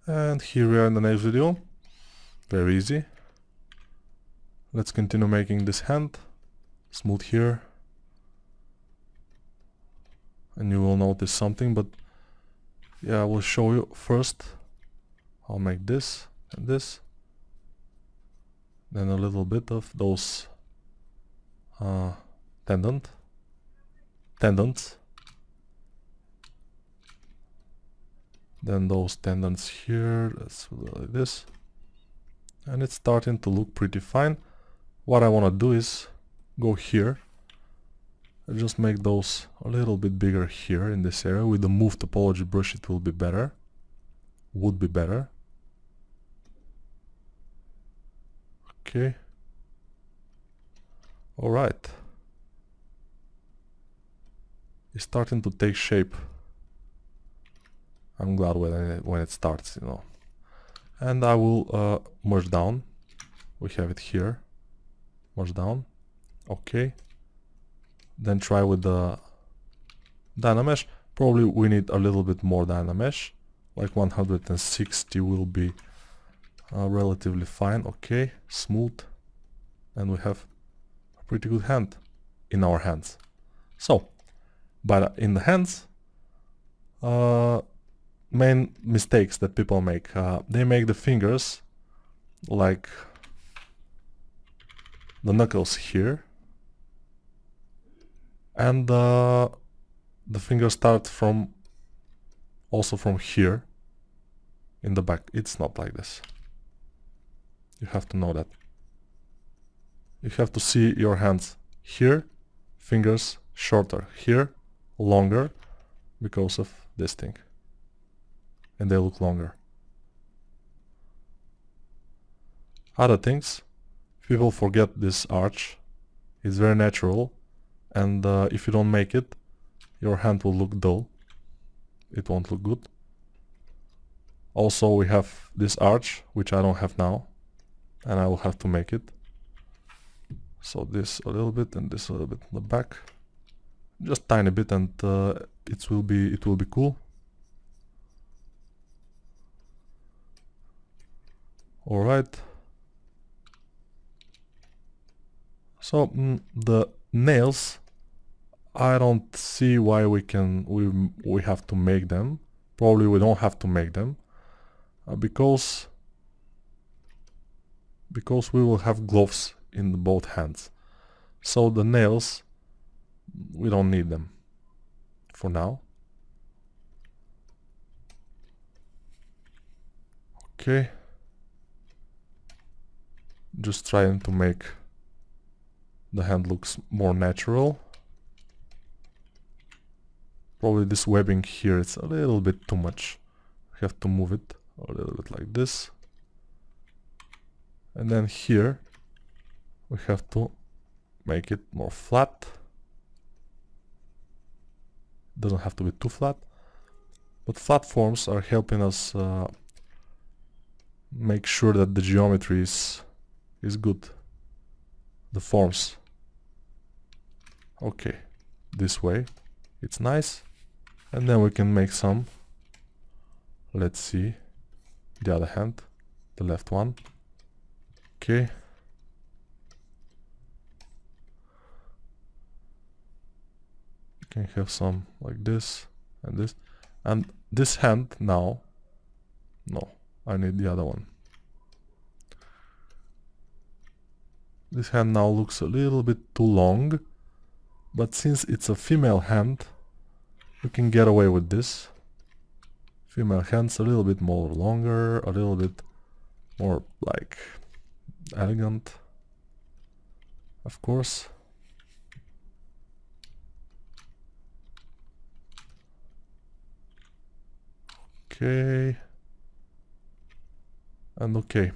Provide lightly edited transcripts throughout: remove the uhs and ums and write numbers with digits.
And here we are in the next video. Very easy. Let's continue making this hand. Smooth here. And you will notice something, but yeah, I will show you first. I'll make this and this. Then a little bit of those tendons. Then those tendons here, that's like this. And it's starting to look pretty fine. What I want to do is go here and just make those a little bit bigger here in this area. With the move topology brush it will be better. Would be better. Okay. Alright. It's starting to take shape. I'm glad when it starts, you know. And I will merge down. We have it here. Merge down. Okay. Then try with the Dynamesh. Probably we need a little bit more Dynamesh. Like 160 will be relatively fine. Okay. Smooth. And we have a pretty good hand in our hands. So, but in the hands, main mistakes that people make, they make the fingers like the knuckles here, and the fingers start from also from here in the back. It's not like this. You have to know that. You have to see your hands here, fingers shorter, here longer, because of this thing. And they look longer. Other things, people forget this arch. It's very natural, and if you don't make it, your hand will look dull. It won't look good. Also, we have this arch, which I don't have now, and I will have to make it. So this a little bit and this a little bit in the back, just tiny bit, and it will be cool. All right. So the nails, I don't see why we have to make them. Probably we don't have to make them because we will have gloves in both hands. So the nails, we don't need them for now. Okay. Just trying to make the hand looks more natural. Probably this webbing here is a little bit too much. We have to move it a little bit like this. And then here we have to make it more flat. Doesn't have to be too flat, but flat forms are helping us make sure that the geometry is good. The forms. Okay, this way it's nice, and then we can make some. Let's see the other hand, the left one. Okay. You can have some like this and this, and this hand now. No, I need the other one. This hand now looks a little bit too long, but since it's a female hand, we can get away with this. Female hands a little bit more longer, a little bit more like elegant, of course. Okay. And okay.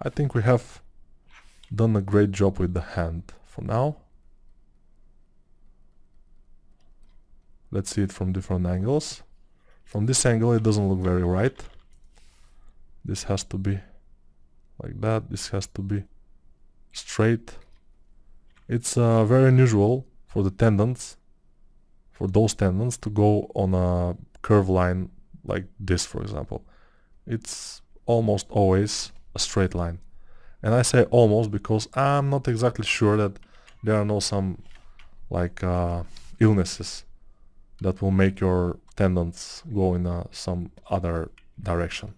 I think we have done a great job with the hand for now. Let's see it from different angles. From this angle it doesn't look very right. This has to be like that. This has to be straight. It's very unusual for the tendons, for those tendons to go on a curved line like this, for example, it's almost always a straight line. And I say almost because I'm not exactly sure that there are no some like illnesses that will make your tendons go in some other direction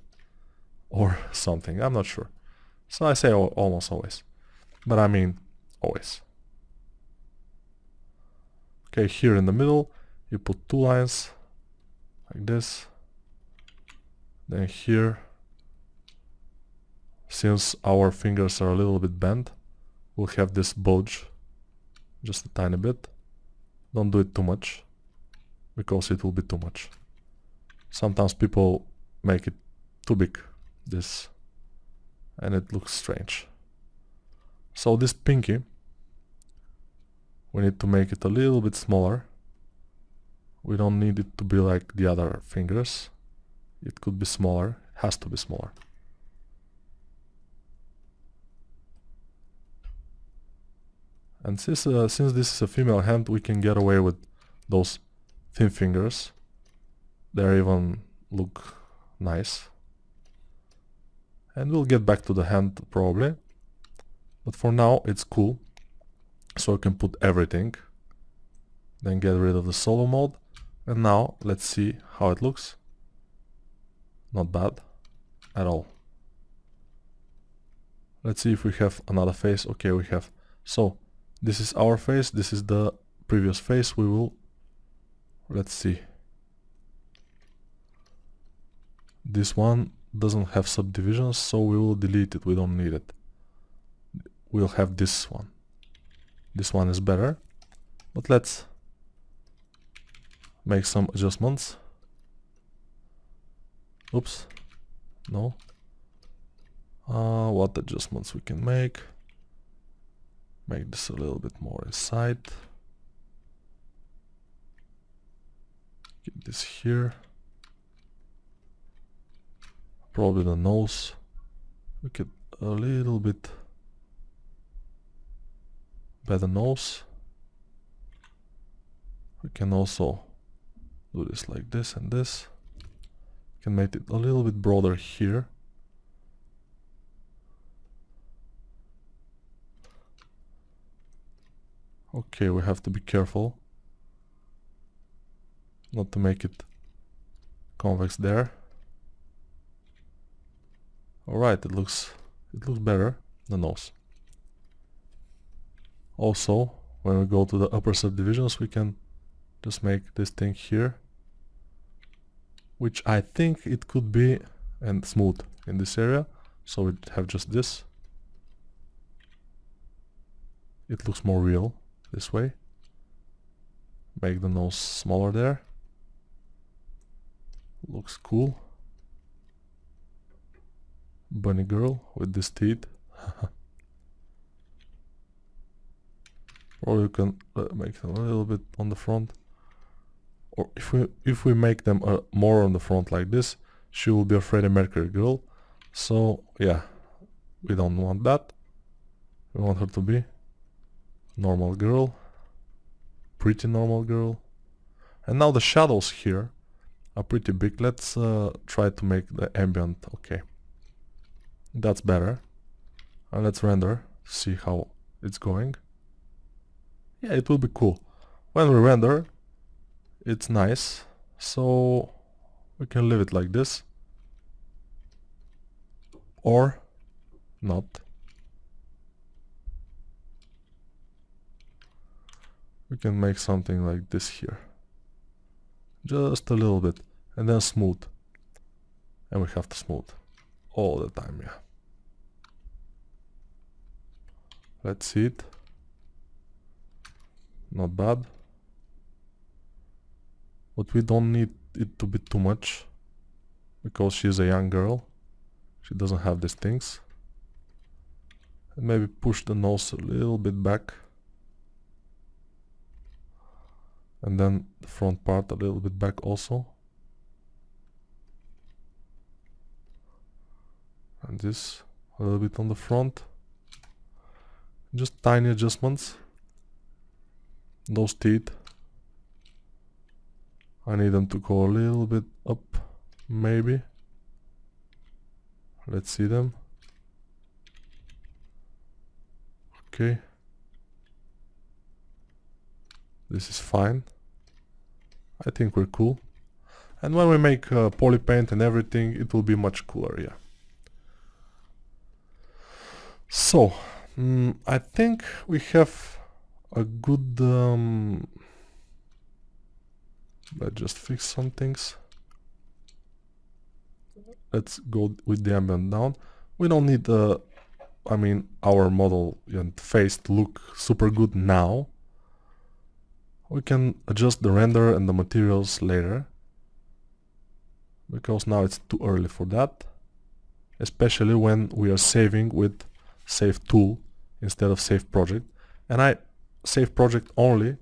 or something. I'm not sure. So I say almost always, but I mean always. Okay, here in the middle you put two lines like this. Then here, since our fingers are a little bit bent, we'll have this bulge just a tiny bit. Don't do it too much, because it will be too much. Sometimes people make it too big, this, and it looks strange. So this pinky, we need to make it a little bit smaller. We don't need it to be like the other fingers. It could be smaller, has to be smaller. And since this is a female hand, we can get away with those thin fingers. They even look nice. And we'll get back to the hand probably. But for now it's cool. So I can put everything. Then get rid of the solo mode. And now let's see how it looks. Not bad at all. Let's see if we have another face. Okay, we have. So this is our face, this is the previous face. We will, let's see. This one doesn't have subdivisions, so we will delete it, we don't need it. We'll have this one. This one is better, but let's make some adjustments. Oops, no. What adjustments we can make? Make this a little bit more inside. Get this here. Probably the nose. Make it a little bit better nose. We can also do this like this and this. We can make it a little bit broader here. Okay, we have to be careful not to make it convex there. Alright, it looks better, the nose. Also, when we go to the upper subdivisions, we can just make this thing here, which I think it could be and smooth in this area, so we have just this. It looks more real this way. Make the nose smaller there. Looks cool. Bunny girl with this teeth. Or you can make them a little bit on the front. Or if we make them more on the front like this, she will be a Freddie Mercury girl. So yeah, we don't want that. We want her to be normal girl, pretty normal girl. And now the shadows here are pretty big. Let's try to make the ambient okay. That's better. And let's render, see how it's going. Yeah, it will be cool. When we render, it's nice. So we can leave it like this. Or not. We can make something like this here. Just a little bit. And then smooth. And we have to smooth all the time, yeah. Let's see it. Not bad. But we don't need it to be too much, because she's a young girl. She doesn't have these things. And maybe push the nose a little bit back. And then the front part a little bit back also. And this a little bit on the front. Just tiny adjustments. Those teeth, I need them to go a little bit up maybe. Let's see them. Okay. This is fine. I think we're cool. And when we make poly paint and everything, it will be much cooler, yeah. So, I think we have a good... let's just fix some things. Let's go with the ambient down. We don't need I mean, our model and face to look super good now. We can adjust the render and the materials later, because now it's too early for that, especially when we are saving with save tool instead of save project. And I save project only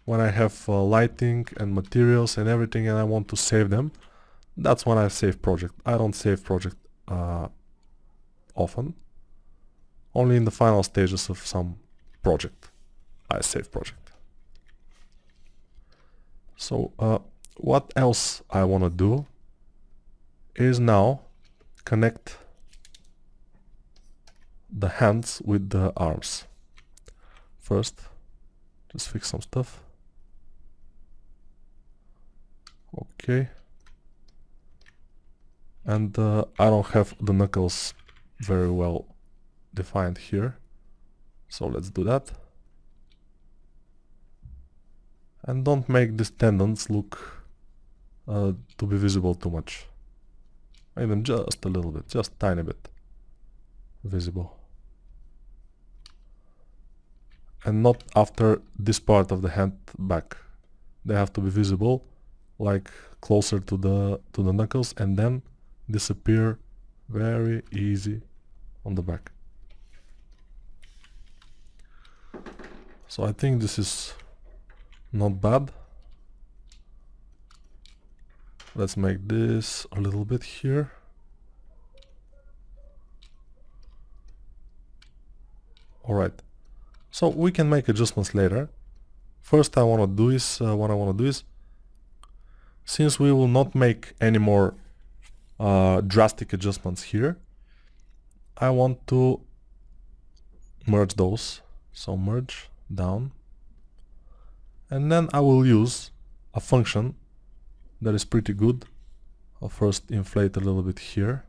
when I have lighting and materials and everything and I want to save them. That's when I save project. I don't save project often. Only in the final stages of some project I save project. So what else I want to do is now connect the hands with the arms. First, just fix some stuff. Okay. And I don't have the knuckles very well defined here, so let's do that. And don't make these tendons look to be visible too much. Make them just a little bit, just tiny bit visible. And not after this part of the hand back. They have to be visible, like closer to the knuckles, and then disappear very easy on the back. So I think this is not bad. Let's make this a little bit here. Alright, so we can make adjustments later. First what I want to do is, since we will not make any more drastic adjustments here, I want to merge those. So merge down, and then I will use a function that is pretty good. I'll first inflate a little bit here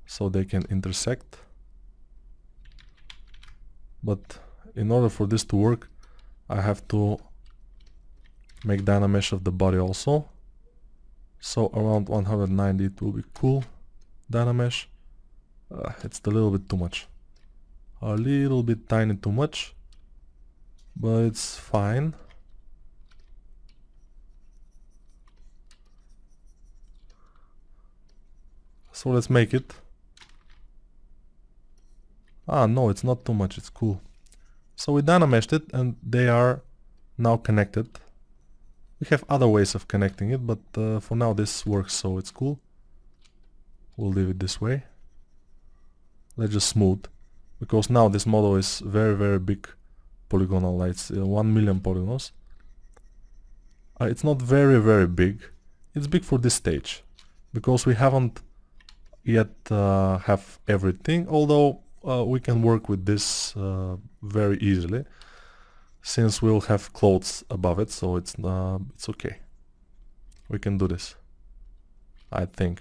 so they can intersect. But in order for this to work, I have to make dynamesh of the body also. So around 190 it will be cool. Dynamesh, it's a little bit too much. A little bit tiny too much, but it's fine. So let's make it. Ah, no, it's not too much, it's cool. So we dynameshed it and they are now connected. We have other ways of connecting it, but for now this works, so it's cool. We'll leave it this way. Let's just smooth, because now this model is very, very big polygonal, like it's 1 million polygons. It's not very, very big. It's big for this stage, because we haven't yet have everything, although we can work with this very easily, since we'll have clothes above it, so it's okay. We can do this, I think.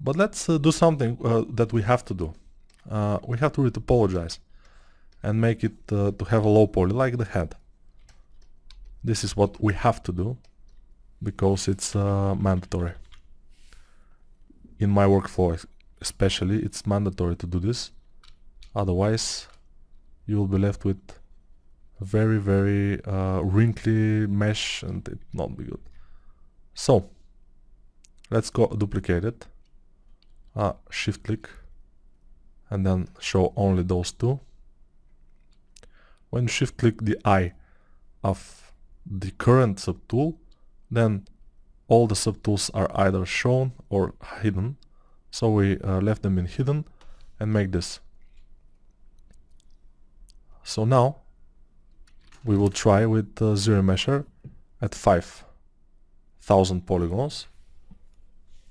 But let's do something that we have to do. We have to retopologize and make it to have a low poly, like the head. This is what we have to do, because it's mandatory. In my workflow especially, it's mandatory to do this. Otherwise, you will be left with a very, very wrinkly mesh, and it will not be good. So, let's go duplicate it. Shift click, and then show only those two. When you shift click the eye of the current subtool, then all the subtools are either shown or hidden. So we left them in hidden and make this. So now we will try with the zero mesher at 5. 5,000 polygons.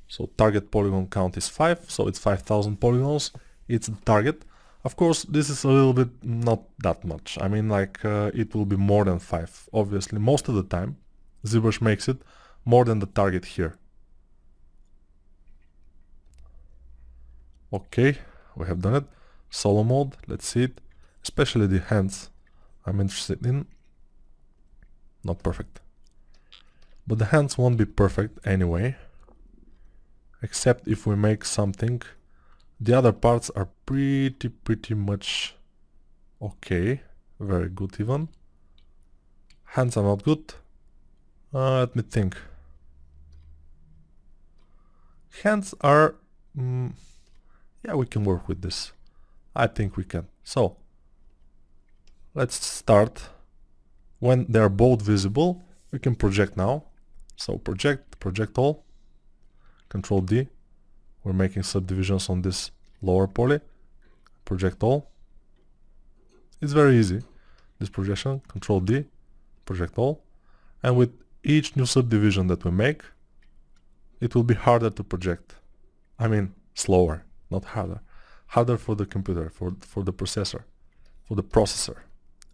So target polygon count is 5, so it's 5,000 polygons. It's the target. Of course, this is a little bit not that much. I mean, like, it will be more than 5. Obviously, most of the time, ZBrush makes it more than the target here. Okay, we have done it. Solo mode, let's see it. Especially the hands I'm interested in. Not perfect. But the hands won't be perfect anyway. Except if we make something. The other parts are pretty much okay. Very good even. Hands are not good. Let me think. Hands are... yeah, we can work with this. I think we can. So, let's start. When they're both visible, we can project now. So project all. Control D. We're making subdivisions on this lower poly. Project all. It's very easy. This projection, Control D, project all. And with each new subdivision that we make, it will be harder to project. I mean, slower, not harder. Harder for the computer, for the processor,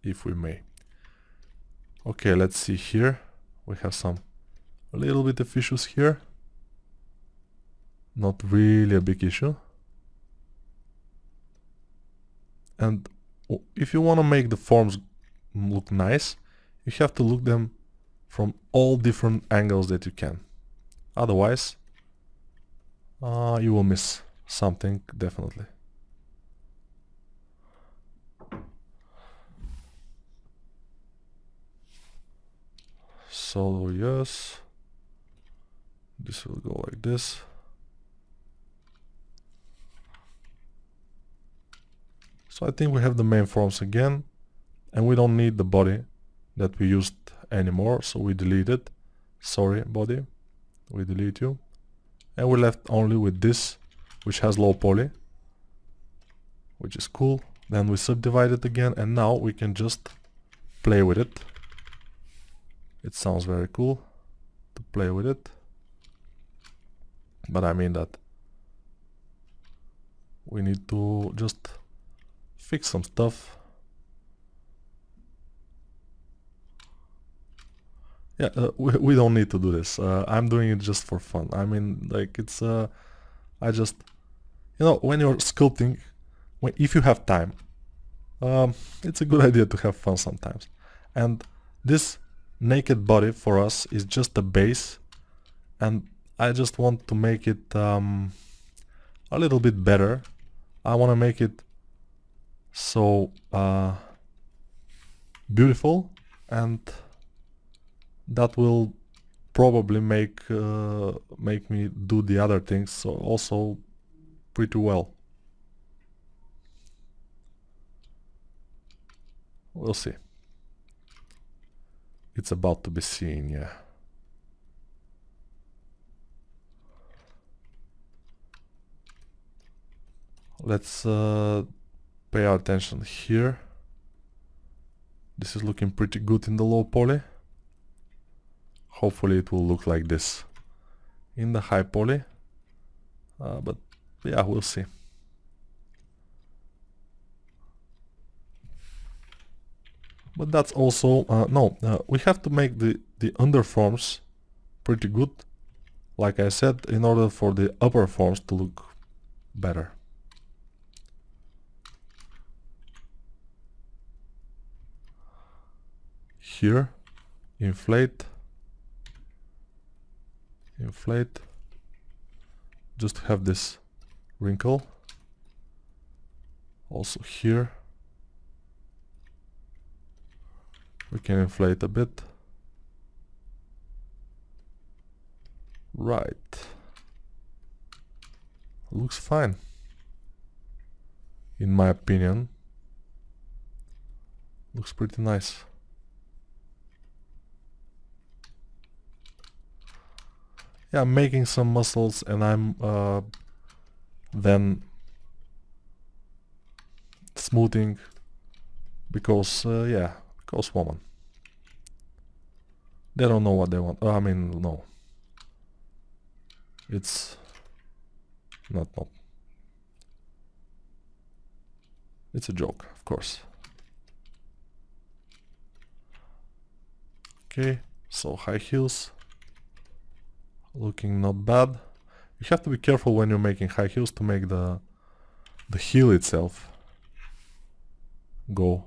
if we may. Okay, let's see here. We have some a little bit of issues here. Not really a big issue. And if you want to make the forms look nice, you have to look them from all different angles that you can. Otherwise, you will miss something definitely. So yes, this will go like this. So I think we have the main forms again, and we don't need the body that we used anymore, so we delete it. Sorry, body, we delete you. And we're left only with this, which has low poly, which is cool. Then we subdivide it again, and now we can just play with it. It sounds very cool to play with it, but I mean that we need to just fix some stuff. Yeah, we don't need to do this. I'm doing it just for fun. I mean, like, it's I just, you know, when you're sculpting, if you have time, it's a good idea to have fun sometimes. And this naked body for us is just a base, and I just want to make it a little bit better. I want to make it so beautiful, and that will probably make me do the other things so also pretty well. We'll see. It's about to be seen, yeah. Let's pay our attention here. This is looking pretty good in the low poly. Hopefully it will look like this in the high poly, but yeah, we'll see. But that's also we have to make the underforms pretty good, like I said, in order for the upper forms to look better. Here, inflate, just to have this wrinkle. Also here, we can inflate a bit. Right. Looks fine, in my opinion. Looks pretty nice. Yeah, I'm making some muscles, and I'm then smoothing because yeah, because woman. They don't know what they want. I mean, no, It's not. It's a joke, of course. Okay, so high heels, looking not bad. You have to be careful when you're making high heels to make the heel itself go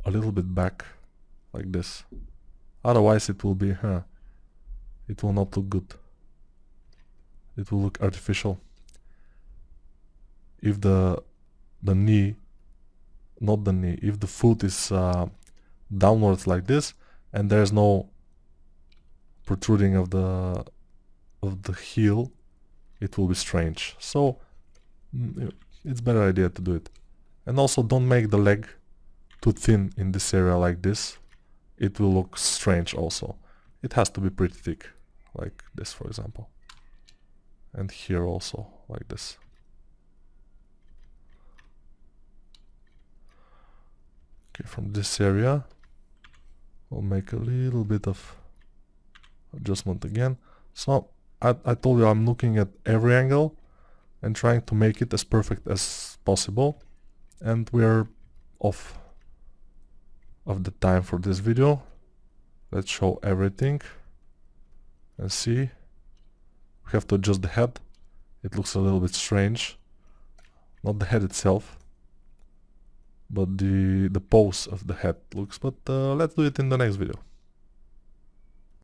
a little bit back like this. Otherwise it will be, it will not look good. It will look artificial. If the knee, not the knee, if the foot is downwards like this and there's no protruding of the heel, it will be strange. So it's better idea to do it. And also don't make the leg too thin in this area like this. It will look strange also. It has to be pretty thick, like this for example. And here also, like this. Okay, from this area we'll make a little bit of adjustment again. So I told you I'm looking at every angle and trying to make it as perfect as possible, and we're off of the time for this video. Let's show everything and see. We have to adjust the head. It looks a little bit strange, not the head itself, but the pose of the head looks, but let's do it in the next video.